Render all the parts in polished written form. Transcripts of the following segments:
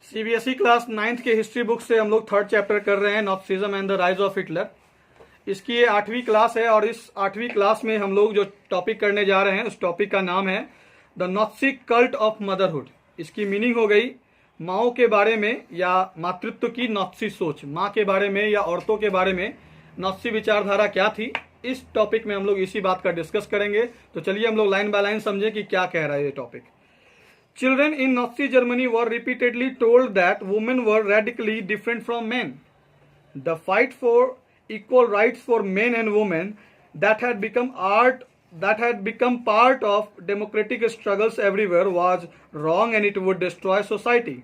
CBSE class 9th के history book से हम लोग 3rd चैप्टर कर रहे हैं, Nazism and the rise of Hitler. इसकी ये 8वीं क्लास है और इस 8वीं क्लास में हम लोग जो टॉपिक करने जा रहे हैं उस टॉपिक का नाम है the Nazi cult of motherhood. इसकी मीनिंग हो गई माओ के बारे में या मातृत्व की नाथसी सोच, माँ के बारे में या औरतों के बारे में नाथसी विचारधारा क्या थी। इस टॉपिक में हम लोग इसी बात का डिस्कस करेंगे। तो चलिए हम लोग लाइन बाय लाइन समझें कि क्या कह रहा है ये topic. Children in Nazi Germany were repeatedly told that women were radically different from men. The fight for equal rights for men and women that had become part of democratic struggles everywhere was wrong and it would destroy society.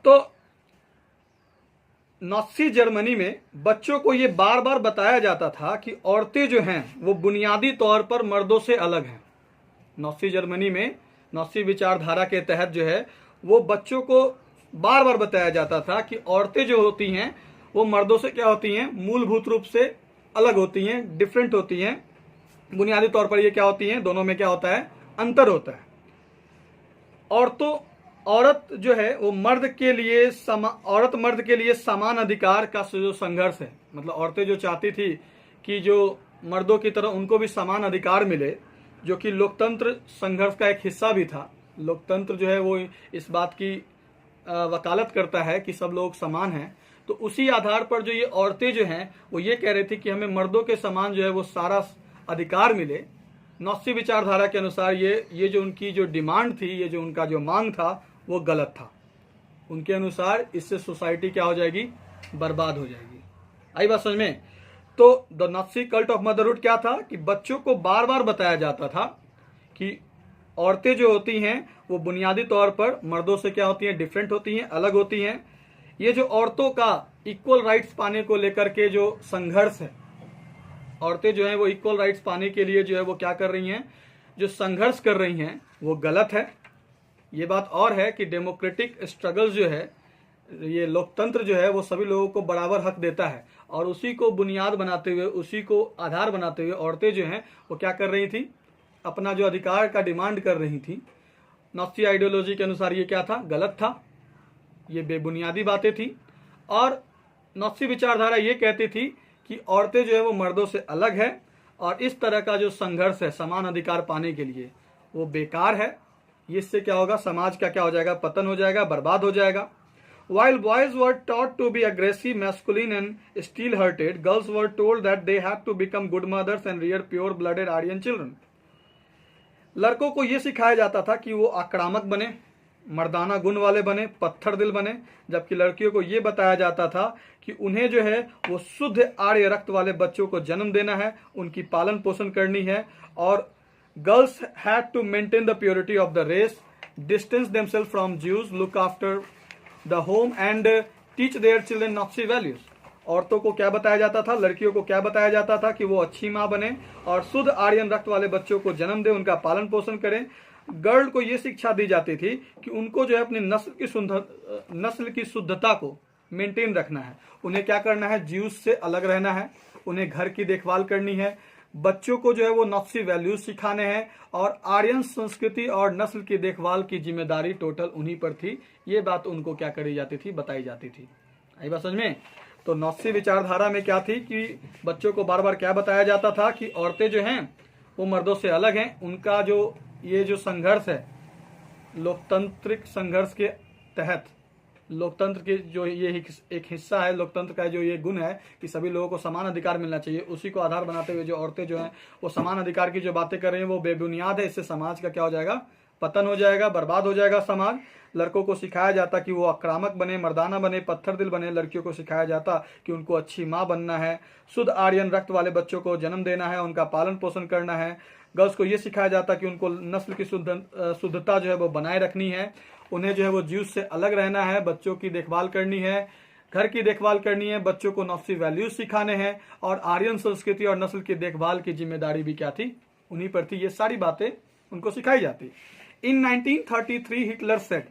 तो Nazi Germany में बच्चों को ये बार बार बताया जाता था कि औरतें जो हैं वो बुनियादी तौर पर मर्दों से अलग हैं। नाज़ी जर्मनी में नाज़ी विचारधारा के तहत जो है वो बच्चों को बार बार बताया जाता था कि औरतें जो होती हैं वो मर्दों से क्या होती हैं, मूलभूत रूप से अलग होती हैं, डिफरेंट होती हैं। बुनियादी तौर पर ये क्या होती हैं, दोनों में क्या होता है, अंतर होता है। औरत जो है वो मर्द के लिए समान अधिकार का जो संघर्ष है, मतलब औरतें जो चाहती थी कि जो मर्दों की तरह उनको भी समान अधिकार मिले, जो कि लोकतंत्र संघर्ष का एक हिस्सा भी था। लोकतंत्र जो है वो इस बात की वकालत करता है कि सब लोग समान हैं। तो उसी आधार पर जो ये औरतें जो हैं वो ये कह रही थी कि हमें मर्दों के समान जो है वो सारा अधिकार मिले। नाज़ी विचारधारा के अनुसार ये जो उनकी जो डिमांड थी, ये जो उनका जो मांग था वो गलत था। उनके अनुसार इससे सोसाइटी क्या हो जाएगी, बर्बाद हो जाएगी। आई बात समझ में। तो the Nazi cult of motherhood क्या था कि बच्चों को बार बार बताया जाता था कि औरतें जो होती हैं वो बुनियादी तौर पर मर्दों से क्या होती हैं, डिफरेंट होती हैं, अलग होती हैं। ये जो औरतों का इक्वल राइट्स पाने को लेकर के जो संघर्ष है, औरतें जो हैं वो इक्वल राइट्स पाने के लिए जो है वो क्या कर रही हैं, जो संघर्ष कर रही हैं वो गलत है। ये बात और है कि डेमोक्रेटिक स्ट्रगल जो है, ये लोकतंत्र जो है वो सभी लोगों को बराबर हक देता है और उसी को बुनियाद बनाते हुए, उसी को आधार बनाते हुए औरतें जो हैं वो क्या कर रही थी, अपना जो अधिकार का डिमांड कर रही थी। नाज़ी आइडियोलॉजी के अनुसार ये क्या था, गलत था, ये बेबुनियादी बातें थी। और नाज़ी विचारधारा ये कहती थी कि औरतें जो है वो मर्दों से अलग है और इस तरह का जो संघर्ष है समान अधिकार पाने के लिए वो बेकार है। इससे क्या होगा, समाज का क्या हो जाएगा, पतन हो जाएगा, बर्बाद हो जाएगा। While boys were taught to be aggressive, masculine and steel-hearted, girls were told that they had to become good mothers and rear pure-blooded Aryan children. लड़कों को ये सिखाया जाता था कि वो आक्रामक बने, मर्दाना गुण वाले बने, पत्थर दिल बने, जबकि लड़कियों को ये बताया जाता था कि उन्हें जो है वो शुद्ध आर्य रक्त वाले बच्चों को जन्म देना है, उनकी पालन पोषण करनी है। और girls had to maintain the purity of the race, distance themselves from Jews, look after the home and teach their children Nazi values. औरतों को क्या बताया जाता था, लड़कियों को क्या बताया जाता था कि वो अच्छी माँ बने और शुद्ध आर्यन रक्त वाले बच्चों को जन्म दे, उनका पालन पोषण करें। गर्ल को ये शिक्षा दी जाती थी कि उनको जो है अपनी नस्ल की शुद्धता को मेंटेन रखना है, उन्हें क्या करना है, ज्यूज से अलग रहना है, उन्हें घर की देखभाल करनी है, बच्चों को जो है वो नाज़ी वैल्यूज सिखाने हैं और आर्यन संस्कृति और नस्ल की देखभाल की जिम्मेदारी टोटल उन्हीं पर थी। ये बात उनको क्या करी जाती थी, बताई जाती थी। आई बात समझ में। तो नाज़ी विचारधारा में क्या थी कि बच्चों को बार बार क्या बताया जाता था कि औरतें जो हैं वो मर्दों से अलग हैं। उनका जो ये जो संघर्ष है लोकतांत्रिक संघर्ष के तहत, लोकतंत्र के जो ये एक हिस्सा है, लोकतंत्र का जो ये गुण है कि सभी लोगों को समान अधिकार मिलना चाहिए, उसी को आधार बनाते हुए जो औरतें जो हैं वो समान अधिकार की जो बातें कर रही हैं वो बेबुनियाद है। इससे समाज का क्या हो जाएगा, पतन हो जाएगा, बर्बाद हो जाएगा समाज। लड़कों को सिखाया जाता कि वो आक्रामक बने, मर्दाना बने, पत्थर दिल बने। लड़कियों को सिखाया जाता कि उनको अच्छी माँ बनना है, शुद्ध आर्यन रक्त वाले बच्चों को जन्म देना है, उनका पालन पोषण करना है। गर्ल्स को ये सिखाया जाता कि उनको नस्ल की शुद्धता जो है वो बनाए रखनी है, उन्हें जो है वो ज्यूज से अलग रहना है, बच्चों की देखभाल करनी है, घर की देखभाल करनी है, बच्चों को नाज़ी वैल्यूज सिखाने हैं और आर्यन संस्कृति और नस्ल की देखभाल की जिम्मेदारी भी क्या थी, उन्हीं पर थी। ये सारी बातें उनको सिखाई जाती। इन 1933 हिटलर सेड,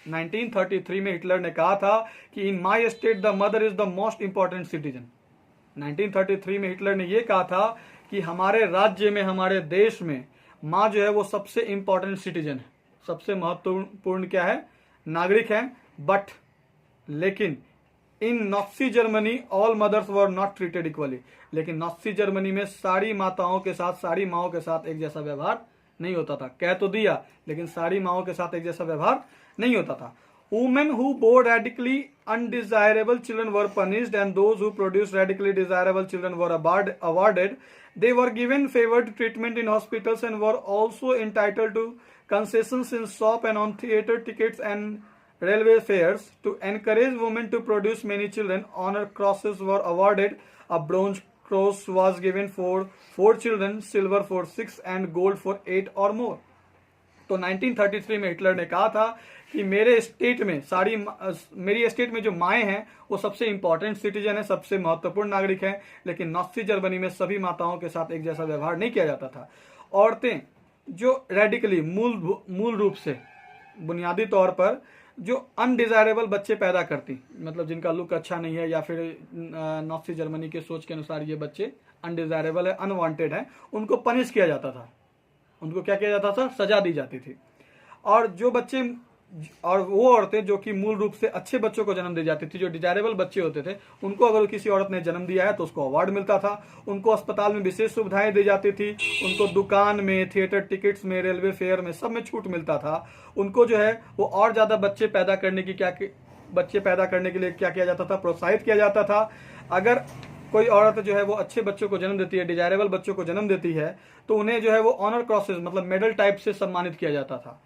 1933 में हिटलर ने कहा था कि in my state the mother is the most important citizen. 1933 में हिटलर ने यह कहा था कि हमारे राज्य में, हमारे देश में माँ जो है वो सबसे इंपॉर्टेंट सिटीजन है, सबसे महत्वपूर्ण क्या है, नागरिक हैं, बट लेकिन in Nazi Germany all mothers were not treated equally. लेकिन नाज़ी जर्मनी में सारी माताओं के साथ, सारी माओं के साथ एक जैसा व्यवहार नहीं होता था। कह तो दिया, लेकिन सारी माओं के साथ एक जैसा व्यवहार नहीं होता था। Women who bore radically undesirable children were punished, and those who produced radically desirable children were awarded. They were given favored treatment in hospitals and were also entitled to concessions in shop and on theatre tickets and railway fares. To encourage women to produce many children, honor crosses were awarded. A bronze cross was given for 4 children, silver for 6 and gold for 8 or more. तो 1933 में Hitler ने कहा था कि मेरे state में मेरी state में जो माएँ हैं वो सबसे इंपॉर्टेंट सिटीजन है, सबसे महत्वपूर्ण नागरिक हैं, लेकिन नाज़ी जर्मनी में सभी माताओं के साथ एक जैसा व्यवहार नहीं किया जाता था। औरतें जो रेडिकली मूल रूप से बुनियादी तौर पर जो अनडिजायरेबल बच्चे पैदा करती, मतलब जिनका लुक अच्छा नहीं है या फिर नाज़ी जर्मनी के सोच के अनुसार ये बच्चे अनडिजायरेबल है, अनवांटेड है, उनको पनिश किया जाता था। उनको क्या किया जाता था? सजा दी जाती थी। और जो बच्चे और वो औरतें जो कि मूल रूप से अच्छे बच्चों को जन्म दी जाती थी, जो डिजायरेबल बच्चे होते थे, उनको अगर किसी औरत ने जन्म दिया है तो उसको अवार्ड मिलता था। उनको अस्पताल में विशेष सुविधाएं दी जाती थी। उनको दुकान में, थिएटर टिकट्स में, रेलवे फेयर में, सब में छूट मिलता था। उनको जो है वो और ज़्यादा बच्चे पैदा करने के लिए क्या किया जाता था? प्रोत्साहित किया जाता था। अगर कोई औरत जो है वो अच्छे बच्चों को जन्म देती है, डिजायरेबल बच्चों को जन्म देती है, तो उन्हें जो है वो ऑनर क्रॉसेस मतलब मेडल टाइप से सम्मानित किया जाता था।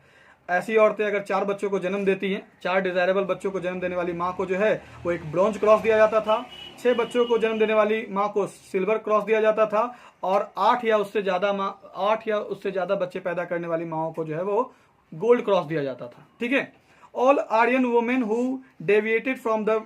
ऐसी औरतें अगर 4 बच्चों को जन्म देती हैं, 4 डिजायरेबल बच्चों को जन्म देने वाली माँ को जो है वो एक ब्रॉन्ज क्रॉस दिया जाता था। 6 बच्चों को जन्म देने वाली माँ को सिल्वर क्रॉस दिया जाता था। और 8 या उससे ज्यादा बच्चे पैदा करने वाली माओं को जो है वो गोल्ड क्रॉस दिया जाता था। ठीक है। All Aryan women who deviated from the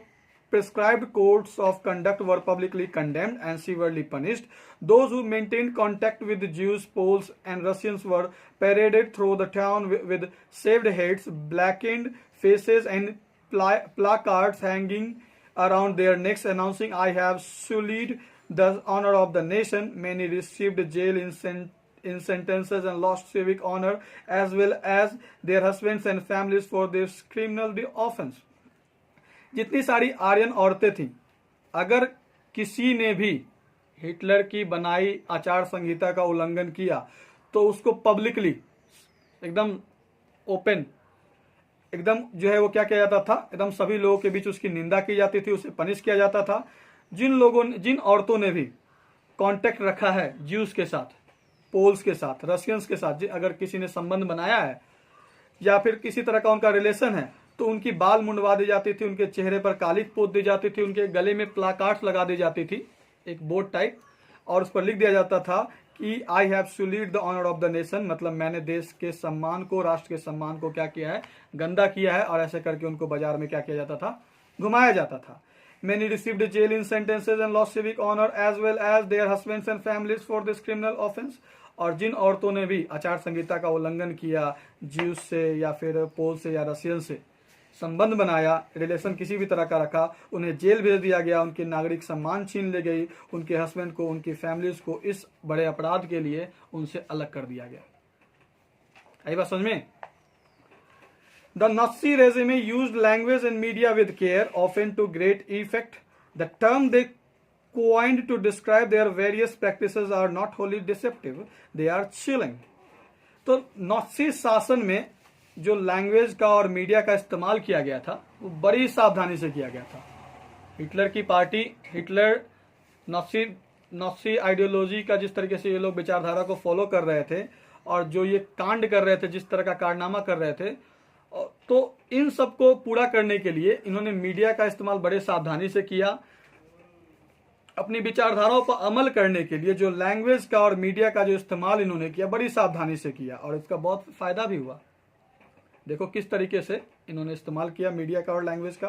prescribed codes of conduct were publicly condemned and severely punished. Those who maintained contact with Jews, Poles, and Russians were paraded through the town with shaved heads, blackened faces, and placards hanging around their necks announcing, "I have sullied the honor of the nation." Many received jail in sentences and lost civic honor, as well as their husbands and families for this criminal offense. जितनी सारी आर्यन औरतें थीं, अगर किसी ने भी Hitler की बनाई आचार संहिता का उल्लंघन किया तो उसको पब्लिकली एकदम ओपन एकदम जो है वो क्या किया जाता था? एकदम सभी लोगों के बीच उसकी निंदा की जाती थी, उसे पनिश किया जाता था। जिन औरतों ने भी कांटेक्ट रखा है ज्यूज के साथ, पोल्स के साथ, रशियंस के साथ, अगर किसी ने संबंध बनाया है या फिर किसी तरह का उनका रिलेशन है, तो उनकी बाल मुंडवा दी जाती थी, उनके चेहरे पर कालिक पोत दी जाती थी, उनके गले में प्लाकार्ड्स लगा दी जाती थी, एक बोर्ड टाइप, और उस पर लिख दिया जाता था कि I have sullied the honour of the nation, मतलब मैंने देश के सम्मान को, राष्ट्र के सम्मान को क्या किया है? गंदा किया है। और ऐसे करके उनको बाजार में क्या किया जाता था? घुमाया जाता था। Many received jail in sentences and lost civic honor as well as their husbands and families for this criminal offense. और जिन औरतों ने भी आचार संहिता का उल्लंघन किया, ज्यूज से या फिर पोल से या रशियन से संबंध बनाया, रिलेशन किसी भी तरह का रखा, उन्हें जेल भेज दिया गया, उनके नागरिक सम्मान छीन ले गई, उनके हस्बैंड को, उनकी फैमिलीज को इस बड़े अपराध के लिए उनसे अलग कर दिया गया। आई बात समझ में? The Nazi regime used language and media with care, often to great effect. The term they coined to describe their various practices are not wholly deceptive, they are chilling. तो नाज़ी शासन में जो लैंग्वेज का और media का इस्तेमाल किया गया था वो बड़ी सावधानी से किया गया था। हिटलर की पार्टी, हिटलर नाज़ी आइडियोलॉजी का जिस तरीके से ये लोग विचारधारा को फॉलो कर रहे थे और जो ये कांड कर रहे थे, जिस तरह का कारनामा कर रहे थे, तो इन सबको पूरा करने के लिए इन्होंने मीडिया का इस्तेमाल बड़े सावधानी से किया। अपनी विचारधाराओं पर अमल करने के लिए जो लैंग्वेज का और मीडिया का जो इस्तेमाल इन्होंने किया, बड़ी सावधानी से किया और इसका बहुत फायदा भी हुआ। देखो किस तरीके से इन्होंने इस्तेमाल किया मीडिया का और लैंग्वेज का।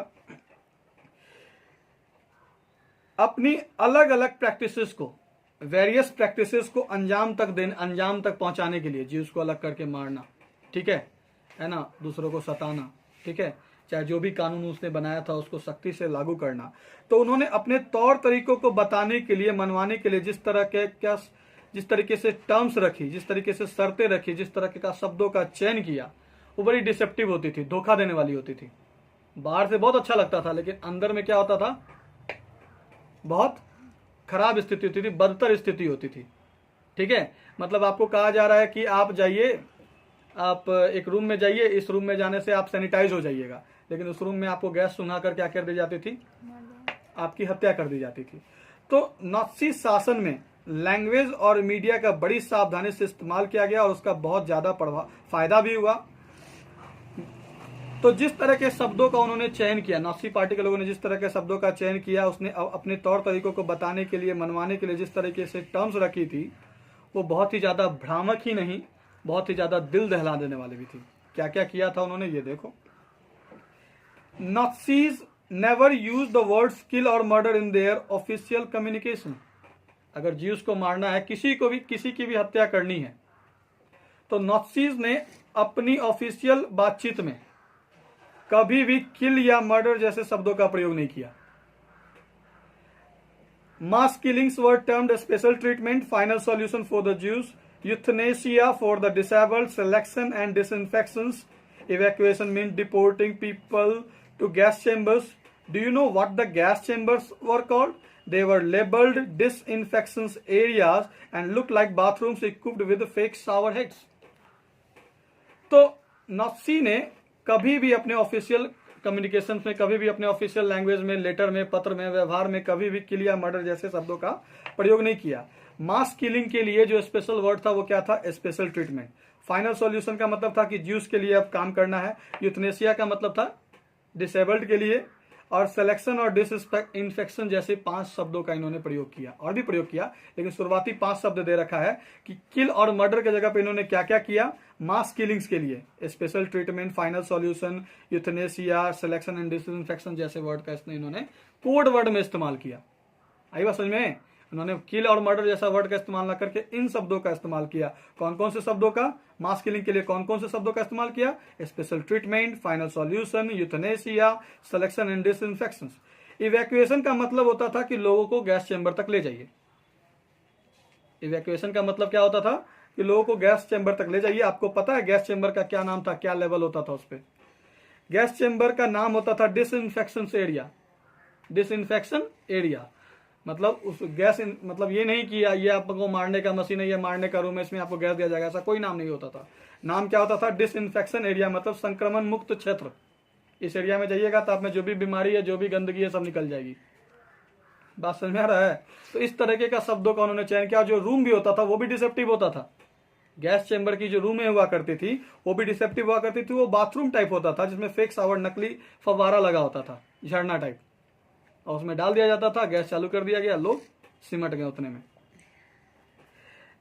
अपनी अलग अलग प्रैक्टिसेस को, वेरियस प्रैक्टिसेस को अंजाम तक पहुंचाने के लिए, जीव को अलग करके मारना, ठीक है ना, दूसरों को सताना, ठीक है, चाहे जो भी कानून उसने बनाया था उसको सख्ती से लागू करना। तो उन्होंने अपने तौर तरीकों को बताने के लिए, मनवाने के लिए जिस तरीके से टर्म्स रखी, जिस तरीके से शर्तें रखी, जिस तरह का शब्दों का चयन किया, वो बड़ी डिसेप्टिव होती थी, धोखा देने वाली होती थी। बाहर से बहुत अच्छा लगता था लेकिन अंदर में क्या होता था, बहुत खराब स्थिति होती थी, बदतर स्थिति होती थी। ठीक है, मतलब आपको कहा जा रहा है कि आप जाइए, आप एक रूम में जाइए, इस रूम में जाने से आप सैनिटाइज हो जाइएगा, लेकिन उस रूम में आपको गैस सुंघा कर क्या कर दी जाती थी, आपकी हत्या कर दी जाती थी। तो नाज़ी शासन में लैंग्वेज और मीडिया का बड़ी सावधानी से इस्तेमाल किया गया और उसका बहुत ज्यादा फायदा भी हुआ। तो जिस तरह के शब्दों का उन्होंने चयन किया, नाज़ी पार्टी के लोगों ने जिस तरह के शब्दों का चयन किया, उसने अपने तौर तरीकों को बताने के लिए, मनवाने के लिए जिस तरीके से टर्म्स रखी थी, वो बहुत ही ज्यादा भ्रामक ही नहीं, बहुत ही ज्यादा दिल दहला देने वाली भी थी। क्या क्या किया था उन्होंने, ये देखो। नाज़ीज नेवर यूज द वर्ड्स किल और murder in their official communication. अगर ज्यूस को मारना है, किसी को भी, किसी की भी हत्या करनी है, तो नाज़ीज ने अपनी ऑफिशियल बातचीत में कभी भी किल या मर्डर जैसे शब्दों का प्रयोग नहीं किया। Mass killings were termed special treatment, final solution for the Jews, euthanasia for the disabled, selection and disinfections, evacuation means deporting people to gas chambers. Do you know what the gas chambers were called? They were labeled disinfection areas and looked like bathrooms equipped with fake shower heads. तो Nazi ने कभी भी अपने official communication में, कभी भी अपने official language में, लेटर में, पत्र में, व्यवहार में कभी भी किल या मर्डर जैसे शब्दों का प्रयोग नहीं किया। मास किलिंग के लिए जो स्पेशल वर्ड था वो क्या था, स्पेशल ट्रीटमेंट। फाइनल सॉल्यूशन का मतलब था कि ज्यूस के लिए अब काम करना है। यूथनेसिया का मतलब था डिसेबल्ड के लिए, और सिलेक्शन और डिसइंफेक्शन जैसे 5 शब्दों का इन्होंने प्रयोग किया, और भी प्रयोग किया, लेकिन शुरुआती 5 शब्द दे रखा है कि किल और मर्डर के जगह पे इन्होंने क्या क्या किया। मास किलिंग्स के लिए special treatment, final solution, euthanasia, selection and disinfection जैसे वर्ड का इन्होंने कोड वर्ड में इस्तेमाल किया। आई बात समझ में? उन्होंने किल और मर्डर जैसा वर्ड का इस्तेमाल न करके इन शब्दों का इस्तेमाल किया। कौन कौन से शब्दों का? मास किलिंग के लिए कौन कौन से शब्दों का इस्तेमाल किया? Special treatment, final solution, euthanasia, selection and disinfection. Evacuation का मतलब होता था कि लोगों को गैस चैम्बर तक ले जाइए। इवैक्यूएशन का मतलब क्या होता था कि लोगों को गैस चैम्बर तक ले जाइए। आपको पता है गैस चैम्बर का क्या नाम था, क्या लेवल होता था उस पर? गैस चैम्बर का नाम होता था डिसइंफेक्शन एरिया। डिसइंफेक्शन एरिया मतलब उस गैस मतलब ये नहीं कि ये आपको मारने का मशीन है, ये मारने का रूम है, इसमें आपको गैस दिया जाएगा, ऐसा कोई नाम नहीं होता था। नाम क्या होता था? डिसइंफेक्शन एरिया, मतलब संक्रमण मुक्त क्षेत्र। इस एरिया में जाइएगा तो आप में जो भी बीमारी है, जो भी गंदगी है, सब निकल जाएगी। बात समझ में आ रहा है? तो इस तरीके का शब्दों का उन्होंने चयन किया। जो रूम भी होता था वो भी डिसेप्टिव होता था। गैस चैम्बर की जो रूमें हुआ करती थी वो भी डिसेप्टिव हुआ करती थी। वो बाथरूम टाइप होता था जिसमें फेक शावर, नकली फव्वारा लगा होता था, झरना टाइप, और उसमें डाल दिया जाता था, गैस चालू कर दिया गया, लोग सिमट गए उतने में।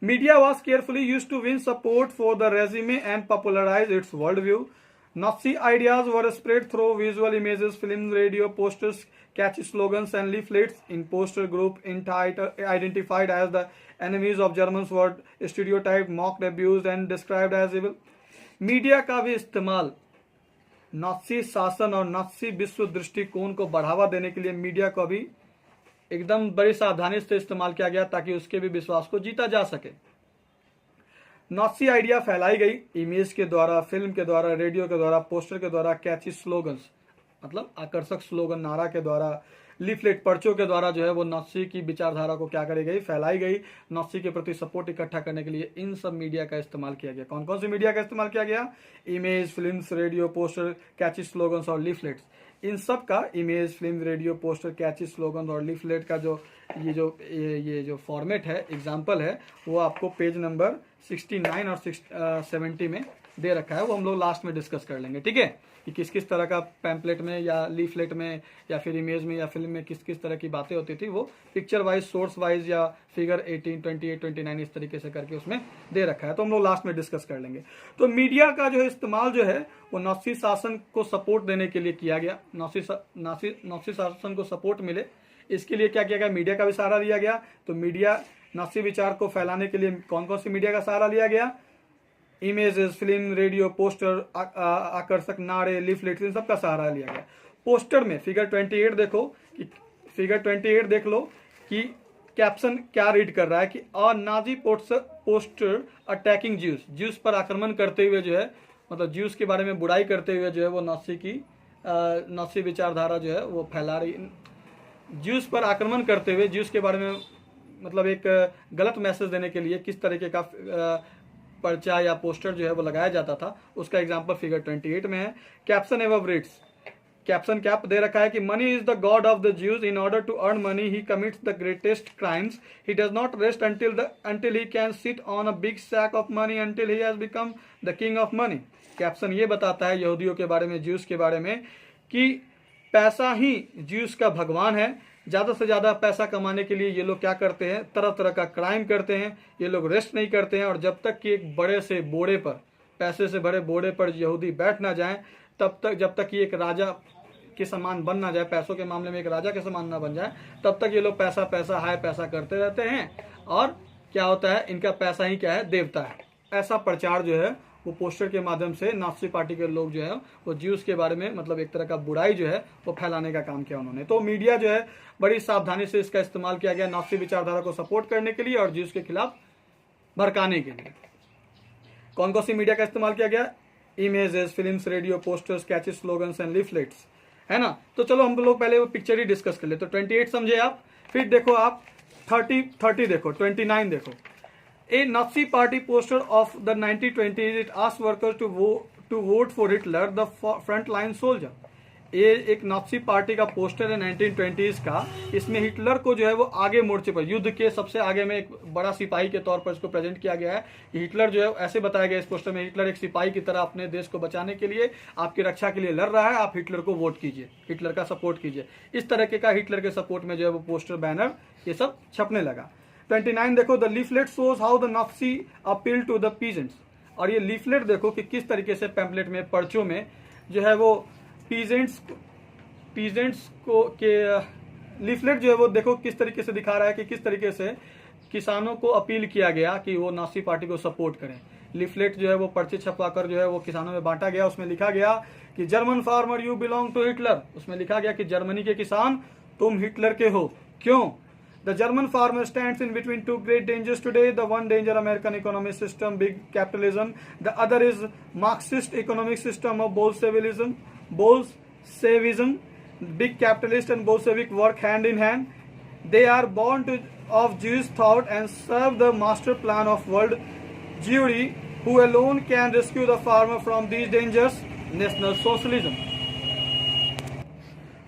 Media was carefully used to win support for the regime and popularise its world view. Nazi ideas were spread through visual images, film, radio, posters, catchy slogans and leaflets. In poster group identified as the enemies of Germans were stereotyped, mocked, abused and described as evil. Media का भी इस्तेमाल Nazi शासन और Nazi विश्व दृष्टिकोण को बढ़ावा देने के लिए मीडिया को भी एकदम बड़ी सावधानी से इस्तेमाल किया गया ताकि उसके भी विश्वास को जीता जा सके। नाज़ी आइडिया फैलाई गई इमेज के द्वारा, फिल्म के द्वारा, रेडियो के द्वारा, पोस्टर के द्वारा, कैची स्लोगन्स मतलब आकर्षक स्लोगन, नारा के द्वारा, लीफलेट, पर्चों के द्वारा जो है वो नाज़ी की विचारधारा को क्या करी गई, फैलाई गई। नाज़ी के प्रति सपोर्ट इकट्ठा करने के लिए इन सब मीडिया का इस्तेमाल किया गया। कौन कौन सी मीडिया का इस्तेमाल किया गया? इमेज, फिल्म्स, रेडियो, पोस्टर, कैची स्लोगन्स और लीफलेट्स। इन सब का इमेज, फिल्म, रेडियो, पोस्टर, कैची स्लोगन और लीफलेट का ये जो फॉर्मेट है, एग्जाम्पल है, वो आपको पेज नंबर 69 और 70 में दे रखा है। वो हम लोग लास्ट में डिस्कस कर लेंगे, ठीक है, कि किस किस तरह का पैम्पलेट में या लीफलेट में या फिर इमेज में या फिल्म में किस किस तरह की बातें होती थी। वो पिक्चर वाइज, सोर्स वाइज या फिगर 18, 28, 29 इस तरीके से करके उसमें दे रखा है, तो हम लोग लास्ट में डिस्कस कर लेंगे। तो मीडिया का जो इस्तेमाल जो है वो नाज़ी शासन को सपोर्ट देने के लिए किया गया। नाज़ी शासन को सपोर्ट मिले इसके लिए क्या किया गया? मीडिया का भी सहारा लिया गया। तो मीडिया नाज़ी विचार को फैलाने के लिए कौन कौन सी मीडिया का सहारा लिया गया? इमेजेस, फिल्म, रेडियो, पोस्टर, आकर्षक नारे, लीफलेट्स, इन सब का सहारा लिया गया। पोस्टर में फिगर 28 देखो कि फिगर 28 देख लो कि कैप्शन क्या रीड कर रहा है कि a Nazi poster attacking Jews, Jews पर आक्रमण करते हुए जो है मतलब ज्यूस के बारे में बुराई करते हुए जो है वो नाज़ी विचारधारा जो है वो फैला रही, ज्यूस पर आक्रमण करते हुए ज्यूस के बारे में मतलब एक गलत मैसेज देने के लिए किस तरीके का पर्चा या पोस्टर जो है वो लगाया जाता था, उसका एग्जाम्पल फिगर 28 में है। कैप्शन एवं रीड्स, कैप्शन क्या दे रखा है कि money is the god of the Jews, in order to earn money he commits the greatest crimes, he does not rest until he can sit on a big sack of money until he has become the king of money. Caption ये बताता है यहूदियों के बारे में, juice के बारे में, कि पैसा ही ज्यूस का भगवान है। ज़्यादा से ज़्यादा पैसा कमाने के लिए ये लोग क्या करते हैं, तरह तरह का क्राइम करते हैं, ये लोग रेस्ट नहीं करते हैं, और जब तक कि एक बड़े से बोड़े पर, पैसे से भरे बोड़े पर यहूदी बैठ ना जाएं, तब तक, जब तक कि एक राजा के समान बन ना जाए, पैसों के मामले में एक राजा के समान ना बन जाए, तब तक ये लोग पैसा पैसा हाय पैसा करते रहते हैं। और क्या होता है, इनका पैसा ही क्या है, देवता है। ऐसा प्रचार जो है वो पोस्टर के माध्यम से नाज़ी पार्टी के लोग जो है वो ज्यूस के बारे में मतलब एक तरह का बुराई जो है वो फैलाने का काम किया उन्होंने। तो मीडिया जो है बड़ी सावधानी से इसका इस्तेमाल किया गया नाज़ी विचारधारा को सपोर्ट करने के लिए और ज्यूस के खिलाफ भड़काने के लिए। कौन कौन सी मीडिया का इस्तेमाल किया गया, images, films, radio, posters, catches, slogans and leaflets, है ना। तो चलो हम लोग पहले वो पिक्चर ही डिस्कस कर ले। तो 28 समझे आप, फिर देखो आप 30 देखो, 29 देखो। A Nazi party poster of the 1920s, it asked workers to vote for Hitler, the frontline soldier. ये एक नाज़ी पार्टी का पोस्टर है 1920s का। इसमें हिटलर को जो है वो आगे मोर्चे पर, युद्ध के सबसे आगे में एक बड़ा सिपाही के तौर पर इसको प्रेजेंट किया गया है। हिटलर जो है ऐसे बताया गया इस पोस्टर में, हिटलर एक सिपाही की तरह अपने देश को बचाने के लिए, आपकी रक्षा के लिए लड़ रहा है, आप हिटलर को वोट कीजिए, हिटलर का सपोर्ट कीजिए। इस तरह का हिटलर के सपोर्ट में जो है वो पोस्टर, बैनर, ये सब छपने लगा। 29 देखो, the leaflet shows how the Nazi appeal to the peasants. और ये लीफलेट देखो कि किस तरीके से पैम्पलेट में, पर्चों में जो है वो पीजेंट्स को के लीफलेट जो है वो देखो किस तरीके से दिखा रहा है कि किस तरीके से किसानों को अपील किया गया कि वो नाज़ी पार्टी को सपोर्ट करें। लीफलेट जो है वो पर्चे छपवाकर जो है वो किसानों में बांटा गया। उसमें लिखा गया कि German farmer you belong to Hitler. उसमें लिखा गया कि जर्मनी के किसान तुम हिटलर के हो। क्यों? The German farmer stands in between two great dangers today. The one danger, American economic system, big capitalism. The other is Marxist economic system of Bolshevism. Big capitalist and Bolshevik work hand in hand. They are born of Jewish thought and serve the master plan of world Jewry, who alone can rescue the farmer from these dangers. National Socialism.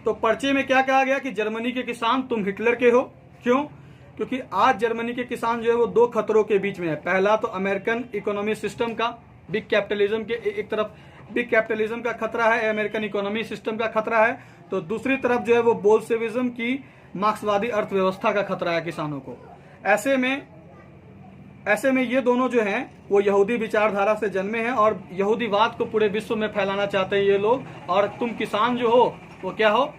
तो पर्चे में क्या कहा गया कि Germany के किसान तुम हिटलर के हो। क्यों? क्योंकि आज जर्मनी के किसान जो है वो दो खतरों के बीच में है। पहला तो अमेरिकन इकोनॉमी सिस्टम का, बिग कैपिटलिज्म के एक तरफ बिग कैपिटलिज्म का खतरा है, अमेरिकन इकोनॉमी सिस्टम का खतरा है। तो दूसरी तरफ जो है वो बोल्शेविज्म की मार्क्सवादी अर्थव्यवस्था का खतरा है किसानों को। ऐसे में ये दोनों जो हैं वो यहूदी विचारधारा से जन्मे हैं और यहूदीवाद को पूरे विश्व में फैलाना चाहते हैं ये लोग। और तुम किसान जो हो वो क्या हो,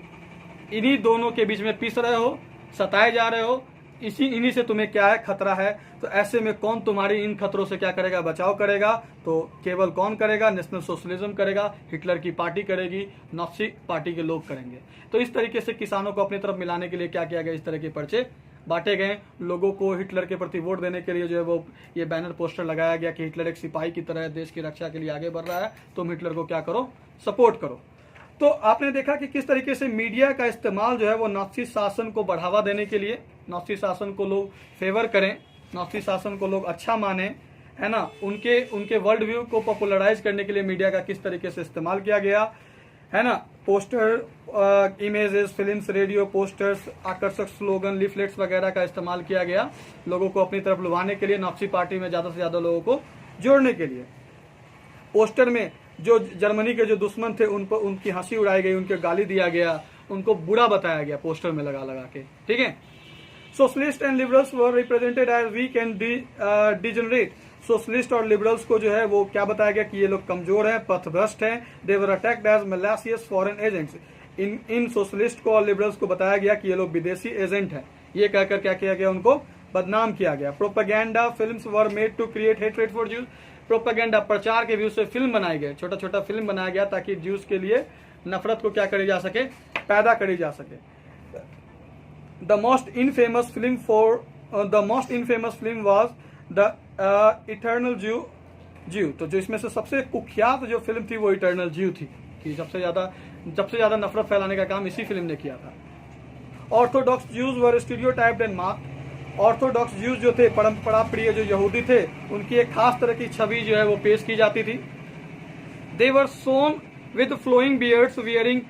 इन्हीं दोनों के बीच में पिस रहे हो, सताए जा रहे हो। इन्हीं से तुम्हें क्या है, खतरा है। तो ऐसे में कौन तुम्हारी इन खतरों से क्या करेगा, बचाव करेगा? तो केवल कौन करेगा? नेशनल सोशलिज्म करेगा, हिटलर की पार्टी करेगी, नाज़ी पार्टी के लोग करेंगे। तो इस तरीके से किसानों को अपनी तरफ मिलाने के लिए क्या किया गया, इस तरह के पर्चे बांटे गए। लोगों को हिटलर के प्रति वोट देने के लिए जो है वो ये बैनर पोस्टर लगाया गया कि हिटलर एक सिपाही की तरह देश की रक्षा के लिए आगे बढ़ रहा है, तुम हिटलर को क्या करो, सपोर्ट करो। तो आपने देखा कि किस तरीके से मीडिया का इस्तेमाल जो है वो नाज़ी शासन को बढ़ावा देने के लिए, नाज़ी शासन को लोग फेवर करें, नाज़ी शासन को लोग अच्छा माने, है ना, उनके वर्ल्ड व्यू को पॉपुलराइज करने के लिए मीडिया का किस तरीके से इस्तेमाल किया गया, है ना। Poster, images, films, radio, posters, आकर्षक स्लोगन, लीफलेट्स वगैरह का इस्तेमाल किया गया लोगों को अपनी तरफ लुभाने के लिए, नाज़ी पार्टी में ज़्यादा से ज़्यादा लोगों को जोड़ने के लिए। पोस्टर में जो जर्मनी के जो दुश्मन थे उन पर उनकी हंसी उड़ाई गई, उनके गाली दिया गया, उनको बुरा बताया गया पोस्टर में लगा लगा के, ठीक है। Socialist and liberals were represented as weak and degenerate. Socialist और लिबरल्स को जो है वो क्या बताया गया कि ये लोग कमजोर हैं, पथभ्रष्ट हैं। They were attacked as malicious foreign agents. इन सोशलिस्ट को और लिबरल्स को बताया गया कि ये लोग विदेशी एजेंट हैं। ये कहकर क्या किया गया, उनको बदनाम किया गया। Propaganda films were made to create hatred for Jews. Propaganda, प्रचार के व्यू से फिल्म बनाई गई, छोटा छोटा फिल्म बनाया गया ताकि ज्यूज के लिए नफरत को क्या करी जा सके, पैदा करी जा सके। The most infamous film was the eternal ज्यू जीव। तो जो इसमें से सबसे कुख्यात जो फिल्म थी वो इटर्नल जीव थी, कि सबसे ज्यादा नफरत फैलाने का काम इसी फिल्म ने किया था। Orthodox Jews were stereotyped and marked. Orthodox Jews जो थे, परंपरा प्रिय जो यहूदी थे, उनकी एक खास तरह की छवि जो है वो पेश की जाती थी। They were shown with flowing beards wearing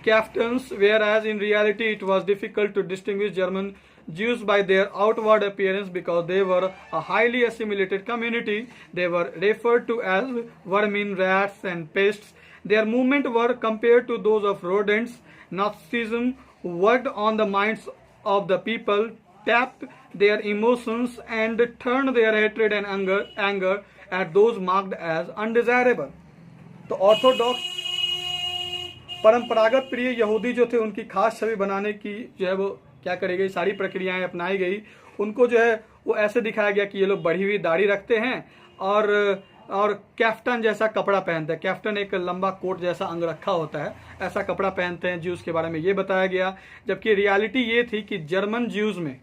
caftans, whereas in reality it was difficult to distinguish German Jews by their outward appearance because they were a highly assimilated community. They were referred to as vermin, rats and pests. Their movements were compared to those of rodents. Nazism worked on the minds of the people, tapped their emotions and turned their hatred and anger at those marked as undesirable. तो Orthodox परंपरागत प्रिय यहूदी जो थे, उनकी खास छवि बनाने की जो है वो क्या करी गई, सारी प्रक्रियाएं अपनाई गई। उनको जो है वो ऐसे दिखाया गया कि ये लोग बढ़ी हुई दाढ़ी रखते हैं और कैफ्टन जैसा कपड़ा पहनते हैं। कैफ्टन एक लंबा कोट जैसा अंगरखा होता है, ऐसा कपड़ा पहनते हैं। ज्यूज के बारे में ये बताया गया, जबकि रियलिटी ये थी कि जर्मन ज्यूज में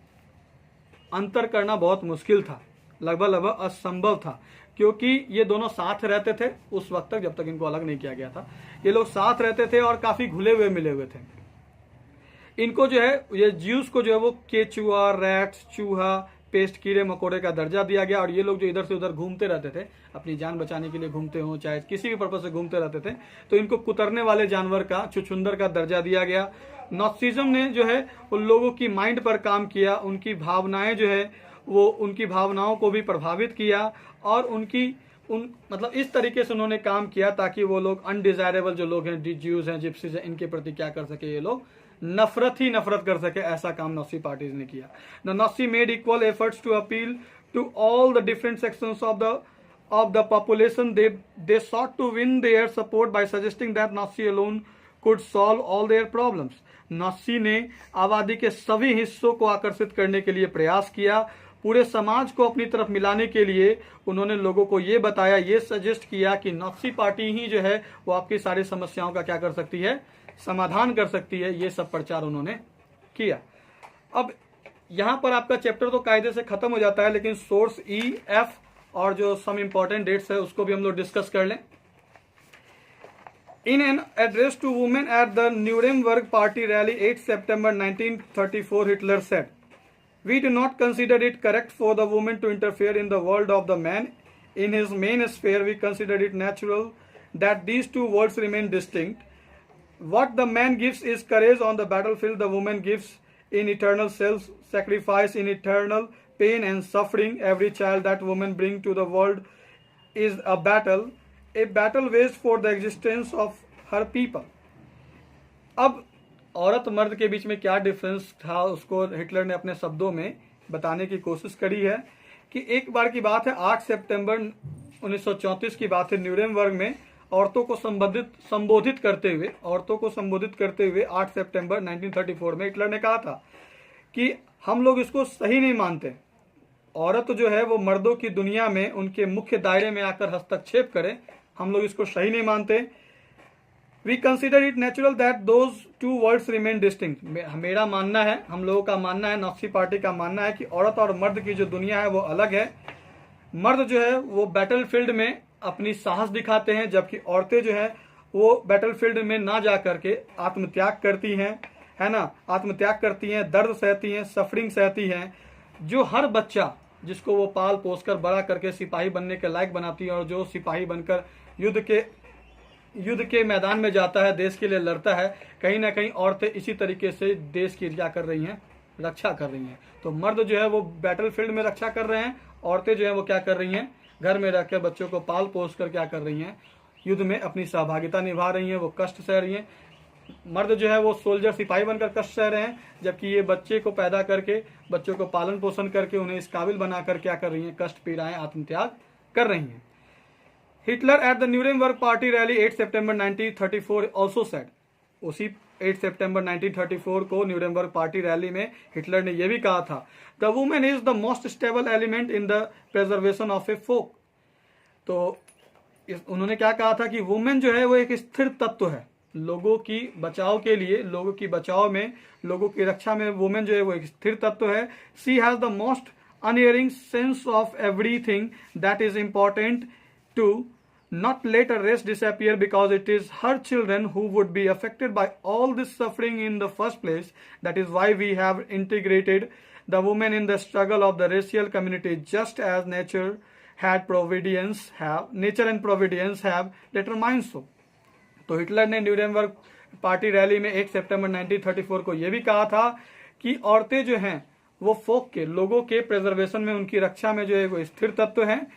अंतर करना बहुत मुश्किल था, लगभग असंभव था, क्योंकि ये दोनों साथ रहते थे उस वक्त तक, जब तक इनको अलग नहीं किया गया था। ये लोग साथ रहते थे और काफी घुले हुए मिले हुए थे। इनको जो है, ये ज्यूस को जो है वो केचुआ, रैट्स, चूहा, पेस्ट, कीड़े मकोड़े का दर्जा दिया गया। और ये लोग जो इधर से उधर घूमते रहते थे, अपनी जान बचाने के लिए घूमते हो, चाहे किसी भी पर्पज से घूमते रहते थे, तो इनको कुतरने वाले जानवर का, छुछुंदर का दर्जा दिया गया। नात्सिज्म ने जो है उन लोगों की माइंड पर काम किया, उनकी भावनाएं जो है वो उनकी भावनाओं को भी प्रभावित किया और मतलब इस तरीके से उन्होंने काम किया ताकि वो लोग अनडिजायरेबल जो लोग हैं, ज्यूज हैं, जिप्सीज हैं, इनके प्रति क्या कर सके, ये लोग नफरत कर सके। ऐसा काम नाज़ी पार्टीज ने किया। The Nazi made equal efforts to appeal to all the different sections of the population. They sought to win their support by suggesting that Nazi alone could solve all their problems. Nazi ने आबादी के सभी हिस्सों को आकर्षित करने के लिए प्रयास किया। पूरे समाज को अपनी तरफ मिलाने के लिए उन्होंने लोगों को ये बताया, ये सजेस्ट किया कि नाज़ी पार्टी ही जो है वो आपकी सारी समस्याओं का क्या कर सकती है, समाधान कर सकती है। ये सब प्रचार उन्होंने किया। अब यहाँ पर आपका चैप्टर तो कायदे से खत्म हो जाता है, लेकिन सोर्स ई, एफ और जो सम इंपॉर्टेंट डेट्स है उसको भी हम लोग डिस्कस कर लें। In an address to women at the Nuremberg Party rally 8 September 1934, Hitler said, "We do not consider it correct for the woman to interfere in the world of the man. In his main sphere, we consider it natural that these two worlds remain distinct. What the man gives is courage on the battlefield, the woman gives in eternal self-sacrifice, in eternal pain and suffering. Every child that women bring to the world is a battle waged for the existence of her people." अब औरत मर्द के बीच में क्या difference था उसको Hitler ने अपने शब्दों में बताने की कोशिश करी है कि एक बार की बात है, 8 सितंबर 1934 की बात है, न्यूरेमबर्ग में औरतों को संबोधित करते हुए 8 सितंबर 1934 में हिटलर ने कहा था कि हम लोग इसको सही नहीं मानते, औरत जो है वो मर्दों की दुनिया में उनके मुख्य दायरे में आकर हस्तक्षेप करे, हम लोग इसको सही नहीं मानते। We consider it natural that those two worlds remain distinct. मेरा मानना है, हम लोगों का मानना है, नाज़ी पार्टी का मानना है कि औरत और मर्द की जो दुनिया है वो अलग है। मर्द जो है वो बैटलफील्ड में अपनी साहस दिखाते हैं, जबकि औरतें जो है वो बैटलफील्ड में ना जा करके आत्मत्याग करती हैं, है ना, आत्मत्याग करती हैं, दर्द सहती हैं, सफरिंग सहती हैं। जो हर बच्चा जिसको वो पाल पोस कर बड़ा करके सिपाही बनने के लायक बनाती है और जो सिपाही बनकर युद्ध के मैदान में जाता है, देश के लिए लड़ता है, कहीं ना कहीं औरतें इसी तरीके से देश की क्या कर रही हैं, रक्षा कर रही हैं। तो मर्द जो है वो बैटलफील्ड में रक्षा कर रहे हैं, औरतें जो है वो क्या कर रही हैं, घर में रखकर बच्चों को पाल पोस कर क्या कर रही हैं, युद्ध में अपनी सहभागिता निभा रही हैं, वो कष्ट सह रही हैं। मर्द जो है वो सोल्जर, सिपाही बनकर कष्ट सह रहे हैं, जबकि ये बच्चे को पैदा करके, बच्चों को पालन पोषण करके उन्हें इस काबिल बनाकर क्या कर रही हैं, कष्ट पीड़ाएं, आत्मत्याग कर रही हैं। Hitler at the Nuremberg party rally 8 सितंबर 1934 ऑल्सो सेड, उसी 8 सितंबर 1934 को न्यूरेमबर्ग पार्टी रैली में हिटलर ने यह भी कहा था, the women is the most stable element in the preservation of a folk. तो उन्होंने क्या कहा था कि वुमेन जो है वो एक स्थिर तत्व है, लोगों की बचाव के लिए, लोगों की बचाव में, लोगों की रक्षा में वुमेन जो है वो एक स्थिर तत्व है। She has the most unerring sense of everything that is important to not let a race disappear because it is her children who would be affected by all this suffering in the first place. That is why we have integrated the women in the struggle of the racial community, just as nature and providence have determined so. तो Hitler ने Nuremberg party rally में 1 सितंबर 1934 को यह भी कहा था कि औरतें जो हैं वो फोक के लोगों के प्रिजर्वेशन में, उनकी रक्षा में जो है वो स्थिर तत्व हैं।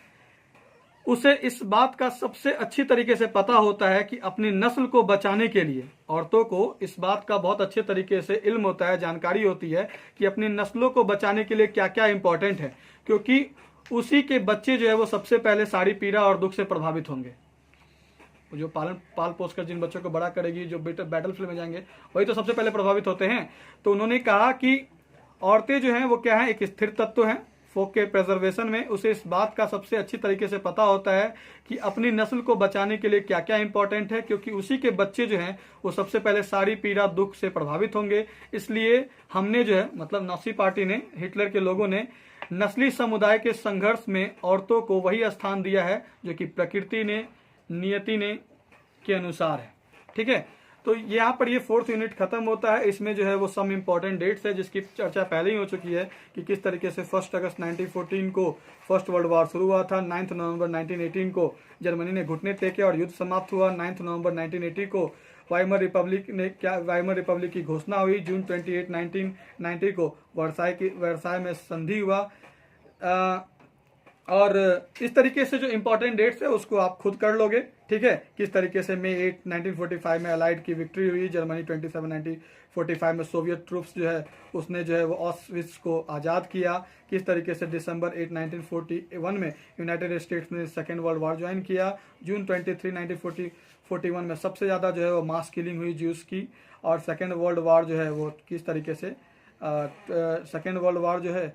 उसे इस बात का सबसे अच्छी तरीके से पता होता है कि अपनी नस्ल को बचाने के लिए, औरतों को इस बात का बहुत अच्छे तरीके से इल्म होता है, जानकारी होती है कि अपनी नस्लों को बचाने के लिए क्या क्या इंपॉर्टेंट है, क्योंकि उसी के बच्चे जो है वो सबसे पहले साड़ी पीड़ा और दुख से प्रभावित होंगे। जो पाल पोस कर जिन बच्चों को बड़ा करेगी, जो बैटल फील्ड में जाएंगे, वही तो सबसे पहले प्रभावित होते हैं। तो उन्होंने कहा कि औरतें जो हैं वो क्या है, एक स्थिर तत्व हैं फोक के प्रिजर्वेशन में। उसे इस बात का सबसे अच्छी तरीके से पता होता है कि अपनी नस्ल को बचाने के लिए क्या क्या इंपॉर्टेंट है, क्योंकि उसी के बच्चे जो हैं वो सबसे पहले सारी पीड़ा दुख से प्रभावित होंगे। इसलिए हमने जो है, मतलब नाजी पार्टी ने, हिटलर के लोगों ने नस्ली समुदाय के संघर्ष में औरतों को वही स्थान दिया है जो कि प्रकृति ने, नियति ने के अनुसार है। ठीक है, तो यहाँ पर ये 4th यूनिट खत्म होता है। इसमें जो है वो सम इम्पोर्टेंट डेट्स है जिसकी चर्चा पहले ही हो चुकी है कि किस तरीके से 1 अगस्त 1914 को फर्स्ट वर्ल्ड वॉर शुरू हुआ था, 9 नवंबर 1918 को जर्मनी ने घुटने टेके और युद्ध समाप्त हुआ, 9 नवंबर 1980 को वाइमर रिपब्लिक की घोषणा हुई, जून 28 1990 को वर्साय में संधि हुआ। और इस तरीके से जो इंपॉर्टेंट डेट्स है उसको आप खुद कर लोगे। ठीक है, किस तरीके से मई 8 1945 में अलाइड की विक्ट्री हुई, जर्मनी 27 1945 में सोवियत ट्रूप्स जो है उसने जो है वो ऑस्विट्ज को आज़ाद किया, किस तरीके से दिसंबर 8 1941 में यूनाइटेड स्टेट्स ने सेकेंड वर्ल्ड वॉर ज्वाइन किया, जून 23 1941 में सबसे ज़्यादा जो है वो मास किलिंग हुई ज्यूस की, और सेकेंड वर्ल्ड वॉर जो है वो किस तरीके से सेकेंड वर्ल्ड वॉर जो है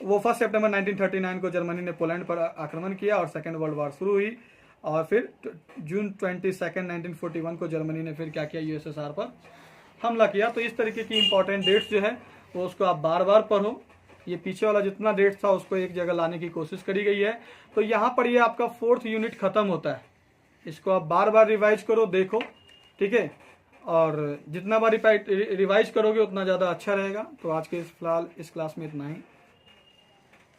वो 1 सितंबर 1939 को जर्मनी ने पोलैंड पर आक्रमण किया और सेकेंड वर्ल्ड वॉर शुरू हुई। और फिर जून 22 1941 को जर्मनी ने फिर क्या किया, यूएसएसआर पर हमला किया। तो इस तरीके की इंपॉर्टेंट डेट्स जो है वो उसको आप बार बार पढ़ो। ये पीछे वाला जितना डेट्स था उसको एक जगह लाने की कोशिश करी गई है। तो यहाँ पर ये आपका 4th यूनिट खत्म होता है। इसको आप बार बार रिवाइज करो, देखो। ठीक है, और जितना बार रिवाइज करोगे उतना ज़्यादा अच्छा रहेगा। तो आज के फिलहाल इस क्लास में इतना ही।